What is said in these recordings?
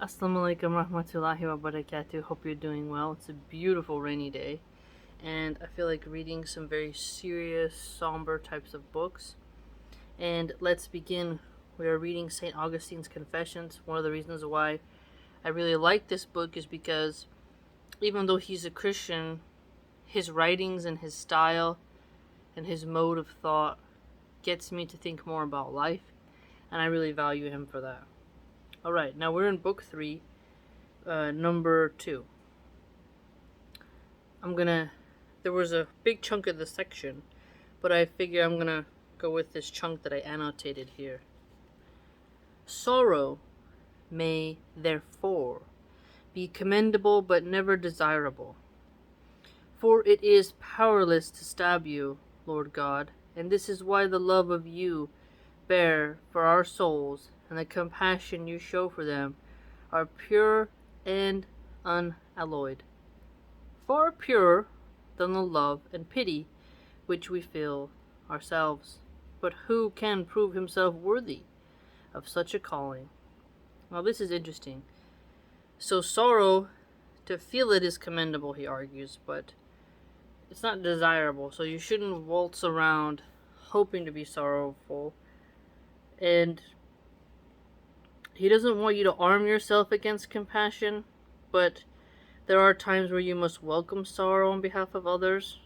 Assalamu alaikum rahmatullahi wa barakatuh. Hope you're doing well. It's a beautiful rainy day, and I feel like reading some very serious, somber types of books. And let's begin. We are reading St. Augustine's Confessions. One of the reasons why I really like this book is because even though he's a Christian, his writings and his style and his mode of thought gets me to think more about life, and I really value him for that. Alright, now we're in book 3, number 2. There was a big chunk of the section, but I figure I'm gonna go with this chunk that I annotated here. Sorrow may, therefore, be commendable but never desirable. For it is powerless to stab you, Lord God, and this is why the love of you bear for our souls and the compassion you show for them are pure and unalloyed, far purer than the love and pity which we feel ourselves. But who can prove himself worthy of such a calling? Now this is interesting. So sorrow, to feel it is commendable, he argues, but it's not desirable, so you shouldn't waltz around hoping to be sorrowful. And he doesn't want you to arm yourself against compassion, but there are times where you must welcome sorrow on behalf of others.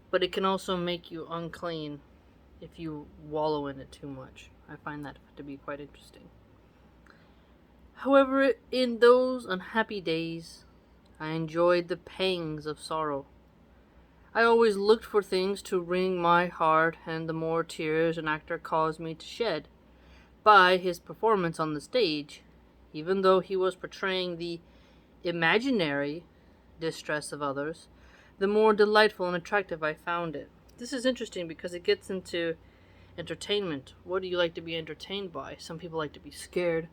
But it can also make you unclean if you wallow in it too much. I find that to be quite interesting. However, in those unhappy days, I enjoyed the pangs of sorrow. I always looked for things to wring my heart, and the more tears an actor caused me to shed by his performance on the stage, even though he was portraying the imaginary distress of others, the more delightful and attractive I found it. This is interesting because it gets into entertainment. What do you like to be entertained by? Some people like to be scared.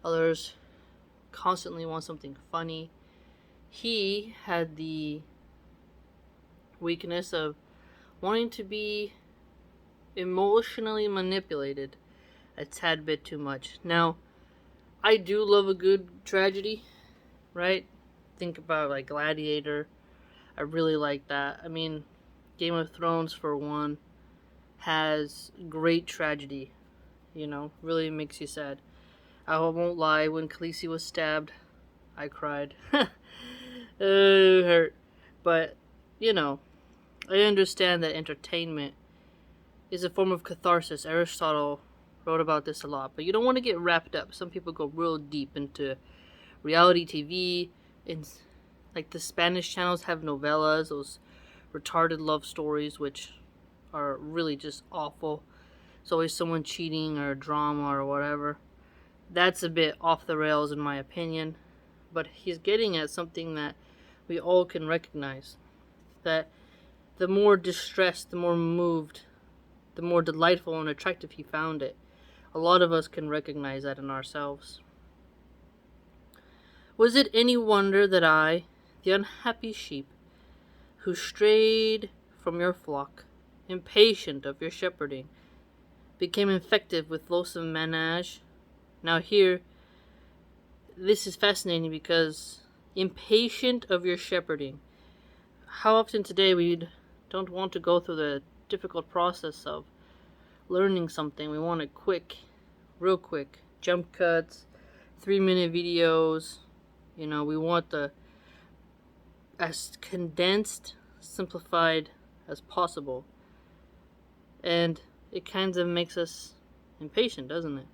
Others constantly want something funny. He had the weakness of wanting to be emotionally manipulated a tad bit too much. Now, I do love a good tragedy, right? Think about like Gladiator. I really like that. I mean, Game of Thrones, for one, has great tragedy. Really makes you sad. I won't lie, when Khaleesi was stabbed, I cried. It hurt. But, I understand that entertainment is a form of catharsis. Aristotle wrote about this a lot, but you don't want to get wrapped up. Some people go real deep into reality TV, and like the Spanish channels have novellas, those retarded love stories, which are really just awful. It's always someone cheating or drama or whatever. That's a bit off the rails in my opinion, but he's getting at something that we all can recognize, that the more distressed, the more moved, the more delightful and attractive he found it. A lot of us can recognize that in ourselves. Was it any wonder that I, the unhappy sheep, who strayed from your flock, impatient of your shepherding, became infected with loathsome manage? Now here, this is fascinating because impatient of your shepherding. How often today we don't want to go through the difficult process of learning something. We want it quick, real quick. Jump cuts, 3-minute videos. We want the as condensed, simplified as possible. And it kind of makes us impatient, doesn't it?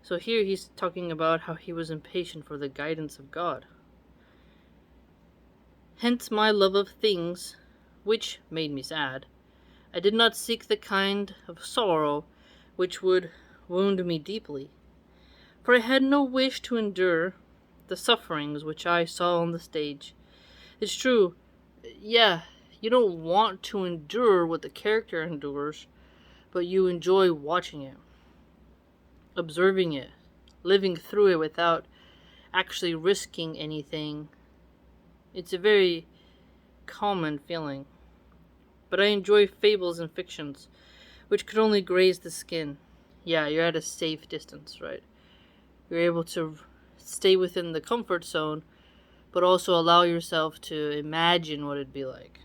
So here he's talking about how he was impatient for the guidance of God. Hence my love of things, which made me sad. I did not seek the kind of sorrow which would wound me deeply, for I had no wish to endure the sufferings which I saw on the stage. It's true, yeah, you don't want to endure what the character endures, but you enjoy watching it, observing it, living through it without actually risking anything. It's a very common feeling. But I enjoy fables and fictions, which could only graze the skin. Yeah, you're at a safe distance, right? You're able to stay within the comfort zone, but also allow yourself to imagine what it'd be like.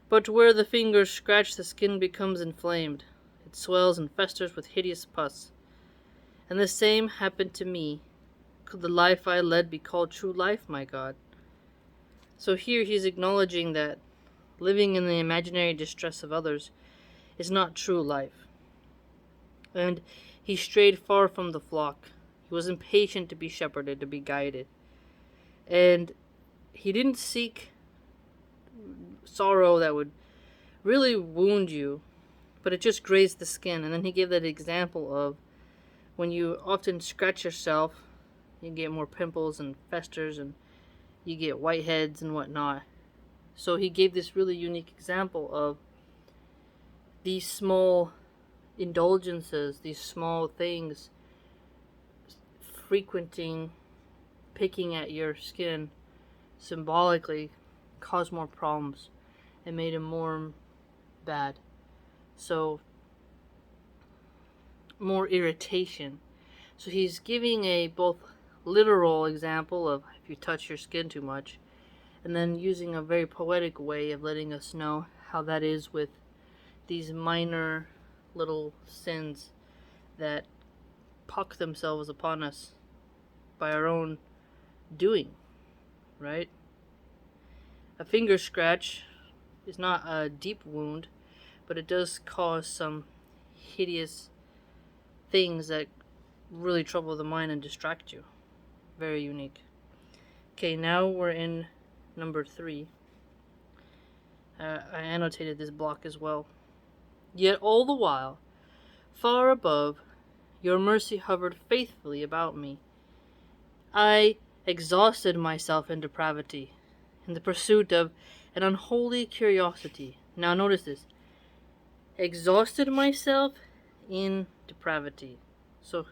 But where the fingers scratch, the skin becomes inflamed. It swells and festers with hideous pus. And the same happened to me. Could the life I led be called true life, my God? So here he's acknowledging that living in the imaginary distress of others is not true life. And he strayed far from the flock. He was impatient to be shepherded, to be guided. And he didn't seek sorrow that would really wound you, but it just grazed the skin. And then he gave that example of when you often scratch yourself, you get more pimples and festers and you get whiteheads and whatnot. So he gave this really unique example of these small indulgences, these small things frequenting, picking at your skin symbolically caused more problems and made him more bad. So more irritation. So he's giving a both literal example of if you touch your skin too much, and then using a very poetic way of letting us know how that is with these minor little sins that pock themselves upon us by our own doing, right? A finger scratch is not a deep wound, but it does cause some hideous things that really trouble the mind and distract you. Very unique. Okay, now we're in number 3. I annotated this block as well. Yet all the while, far above, your mercy hovered faithfully about me. I exhausted myself in depravity, in the pursuit of an unholy curiosity. Now notice this. Exhausted myself in depravity. So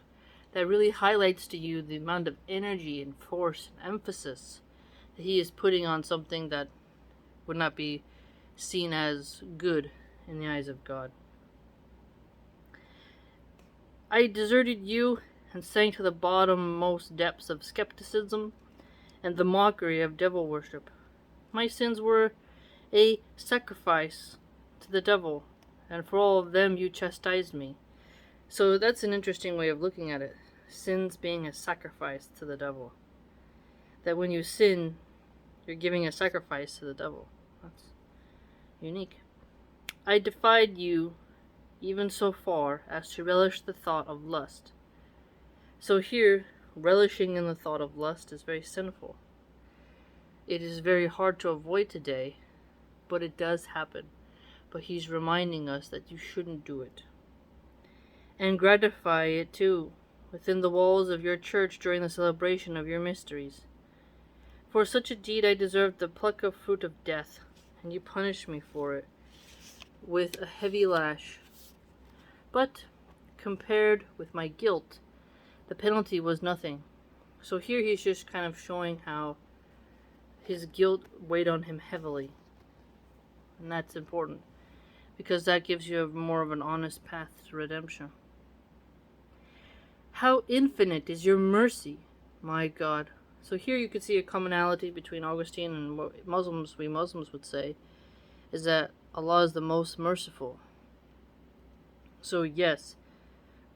that really highlights to you the amount of energy and force and emphasis that he is putting on something that would not be seen as good in the eyes of God. I deserted you and sank to the bottommost depths of skepticism and the mockery of devil worship. My sins were a sacrifice to the devil, and for all of them you chastised me. So that's an interesting way of looking at it. Sins being a sacrifice to the devil. That when you sin, you're giving a sacrifice to the devil. That's unique. I defied you even so far as to relish the thought of lust. So here, relishing in the thought of lust is very sinful. It is very hard to avoid today, but it does happen. But he's reminding us that you shouldn't do it. And gratify it too, within the walls of your church during the celebration of your mysteries. For such a deed I deserved the pluck of fruit of death, and you punished me for it with a heavy lash. But, compared with my guilt, the penalty was nothing. So here he's just kind of showing how his guilt weighed on him heavily. And that's important, because that gives you more of an honest path to redemption. How infinite is your mercy, my God. So here you can see a commonality between Augustine and what we Muslims would say, is that Allah is the most merciful. So yes,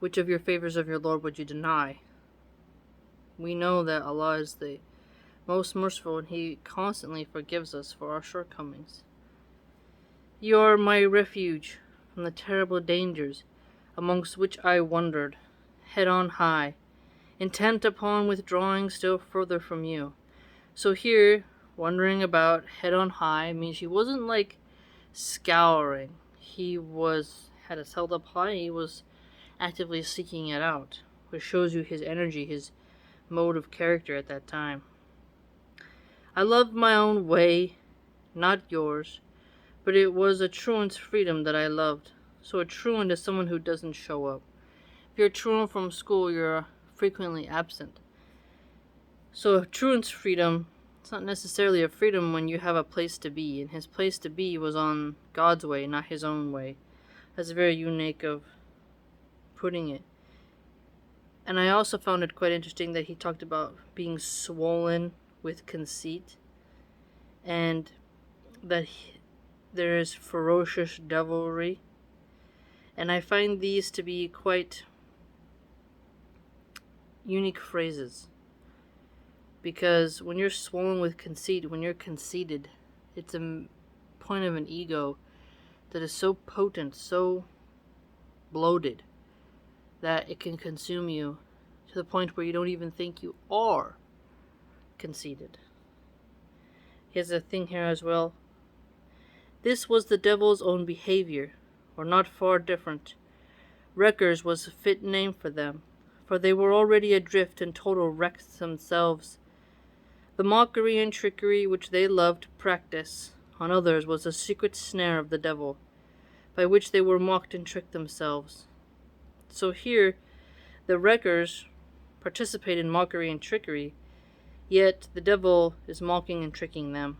which of your favors of your Lord would you deny? We know that Allah is the most merciful, and He constantly forgives us for our shortcomings. You are my refuge from the terrible dangers amongst which I wandered, head on high, intent upon withdrawing still further from you. So here, wandering about head on high means he wasn't like scouring. He had his held up high. He was actively seeking it out, which shows you his energy, his mode of character at that time. I loved my own way, not yours, but it was a truant's freedom that I loved. So a truant is someone who doesn't show up. If you're a truant from school, you're frequently absent. So a truant's freedom, it's not necessarily a freedom when you have a place to be, and his place to be was on God's way, not his own way. That's very unique of putting it. And I also found it quite interesting that he talked about being swollen with conceit, and that there is ferocious devilry. And I find these to be quite unique phrases. Because when you're swollen with conceit, when you're conceited, it's a point of an ego that is so potent, so bloated, that it can consume you to the point where you don't even think you are conceited. Here's a thing here as well. This was the devil's own behavior, or not far different. Wreckers was a fit name for them, for they were already adrift and total wrecks themselves. The mockery and trickery which they loved to practice on others was a secret snare of the devil, by which they were mocked and tricked themselves. So here, the wreckers participate in mockery and trickery, yet the devil is mocking and tricking them.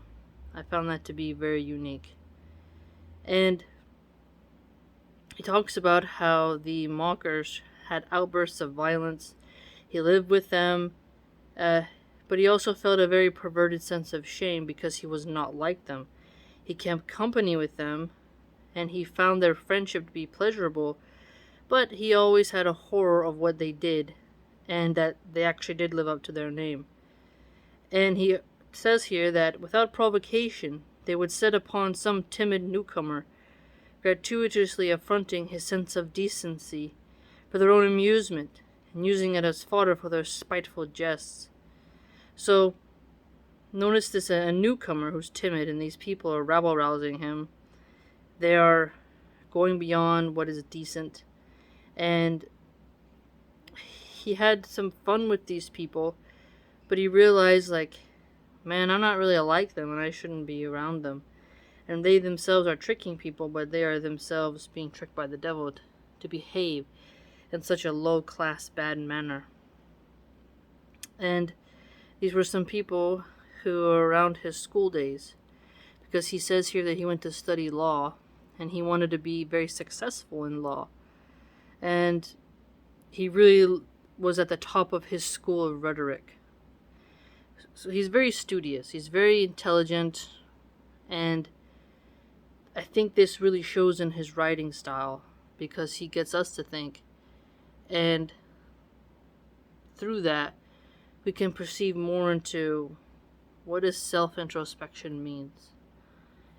I found that to be very unique. And he talks about how the mockers had outbursts of violence. He lived with them, but he also felt a very perverted sense of shame because he was not like them. He kept company with them, and he found their friendship to be pleasurable, but he always had a horror of what they did, and that they actually did live up to their name. And he says here that without provocation, they would set upon some timid newcomer, gratuitously affronting his sense of decency for their own amusement, and using it as fodder for their spiteful jests. So, notice this, a newcomer who's timid, and these people are rabble-rousing him. They are going beyond what is decent, and he had some fun with these people, but he realized, like, man, I'm not really like them, and I shouldn't be around them. And they themselves are tricking people, but they are themselves being tricked by the devil to behave in such a low-class, bad manner. And these were some people who were around his school days, because he says here that he went to study law, and he wanted to be very successful in law. And he really was at the top of his school of rhetoric. So he's very studious, he's very intelligent, and I think this really shows in his writing style, because he gets us to think, and through that we can perceive more into what does self-introspection means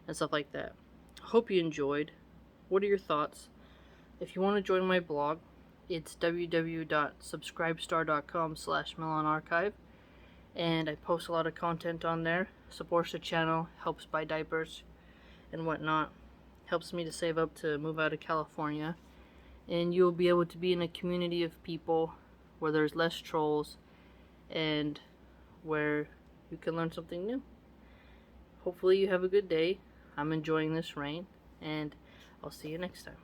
and stuff like that. I hope you enjoyed. What are your thoughts? If you want to join my blog, it's www.subscribestar.com/melonarchive, and I post a lot of content on there. Supports the channel, helps buy diapers and whatnot, helps me to save up to move out of California, and you'll be able to be in a community of people where there's less trolls and where you can learn something new. Hopefully you have a good day. I'm enjoying this rain, and I'll see you next time.